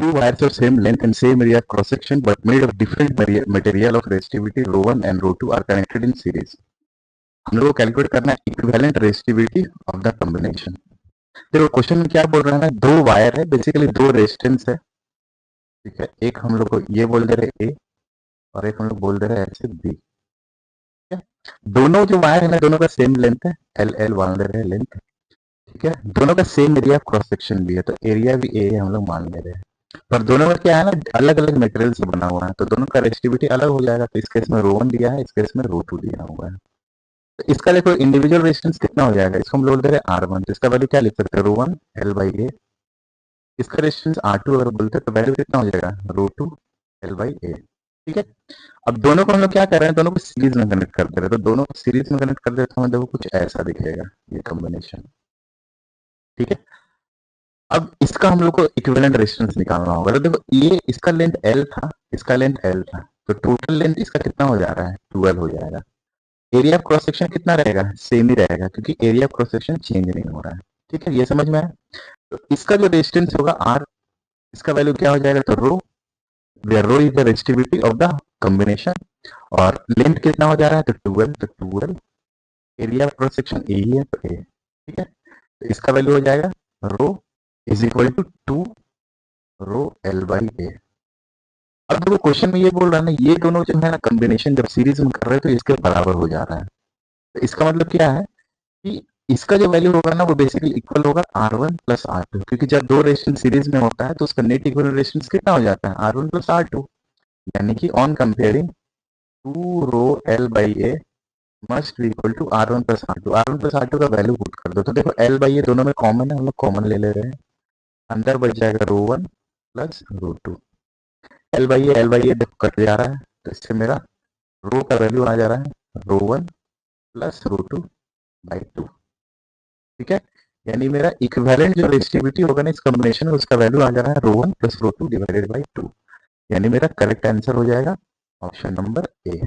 two wires of same length and same area cross section but made of different material of resistivity rho 1 and rho 2 are connected in series. हम लोग को calculate करना है equivalent resistivity of the combination. देखो question में क्या बोल रहा है ना, दो वायर है, बेसिकली दो रेजिस्टेंस है, ठीक है। एक हम लोग को ये बोल दे रहे ए और एक हम लोग बोल दे रहे ऐसे बी। दोनों जो वायर है ना, दोनों का सेम लेंथ है, एल एल मान ले रहे हैं लेंथ, ठीक है। दोनों का same area of cross section भी है, तो एरिया भी ए हम लोग मान ले रहे हैं। पर दोनों में क्या है ना, अलग अलग मटेरियल से बना हुआ है, तो दोनों का रेजिस्टिविटी अलग हो जाएगा। तो इस केस में रो 1 दिया है, इस केस में रो 2 दिया हुआ है। तो इसका देखो इंडिविजुअल रेजिस्टेंस कितना हो जाएगा, इसको हम लोग दे रहे हैं R1, तो इसका वैल्यू क्या लिख सकते हैं, रो 1 L बाई ए। इसका रेजिस्टेंस R2 अगर बोलते हैं तो वैल्यू कितना हो जाएगा, रो 2 L बाई ए, ठीक है। अब दोनों को हम लोग क्या कर रहे हैं, दोनों को सीरीज में कनेक्ट कर दे रहे हैं, तो दोनों को सीरीज में कनेक्ट कर दे तो हमें देखो कुछ ऐसा दिखेगा ये कॉम्बिनेशन, ठीक है। अब इसका हम लोग को इक्विवेलेंट रेजिस्टेंस निकालना होगा। तो देखो ये इसका लेंथ L था, इसका लेंथ L था, तो टोटल लेंथ इसका कितना हो जा रहा है, 12 हो जाएगा। एरिया ऑफ क्रॉस सेक्शन कितना रहेगा, सेम ही रहेगा, क्योंकि area of cross section change नहीं हो रहा है, ठीक है। ये समझ में आया। तो इसका जो रेजिस्टेंस होगा R, इसका वैल्यू क्या हो जाएगा, तो rho, where rho is the resistivity of the combination, और लेंथ कितना हो जा रहा है, तो 12, तो 12 area of cross section A ही है, तो ए, ठीक है। तो इसका वैल्यू हो जाएगा rho is equal to 2 row L by A. अब देखो क्वेश्चन में ये बोल रहा है ना, ये दोनों जो है ना कॉम्बिनेशन जब सीरीज में कर रहे हैं तो इसके बराबर हो जा रहा है। तो इसका मतलब क्या है कि इसका जो वैल्यू होगा ना वो बेसिकली इक्वल होगा R1 प्लस R2, क्योंकि जब दो रेजिस्टेंस सीरीज में होता है तो उसका नेट इक्विवेलेंट रेजिस्टेंस कितना हो जाता है, R1 प्लस R2। यानी कि on comparing 2 row L by A must be equal to R1 plus R2। R1 plus R2 का वैल्यू पुट कर दो, तो देखो L बाई ए दोनों में कॉमन है, हम लोग कॉमन ले ले रहे हैं, अंदर बच जाएगा रो 1 प्लस रो 2। L बाई ए देखो कट जा रहा है, तो इससे मेरा रो का वैल्यू आ जा रहा है रो 1 प्लस रो 2 बाई 2, ठीक है। यानी मेरा इक्विवेलेंट जो रेजिस्टिविटी होगा ना इस कॉम्बिनेशन में, उसका वैल्यू आ जा रहा है रो 1 प्लस रो 2 डिवाइडेड बाई 2। यानी मेरा करेक्ट आंसर हो जाएगा ऑप्शन नंबर ए।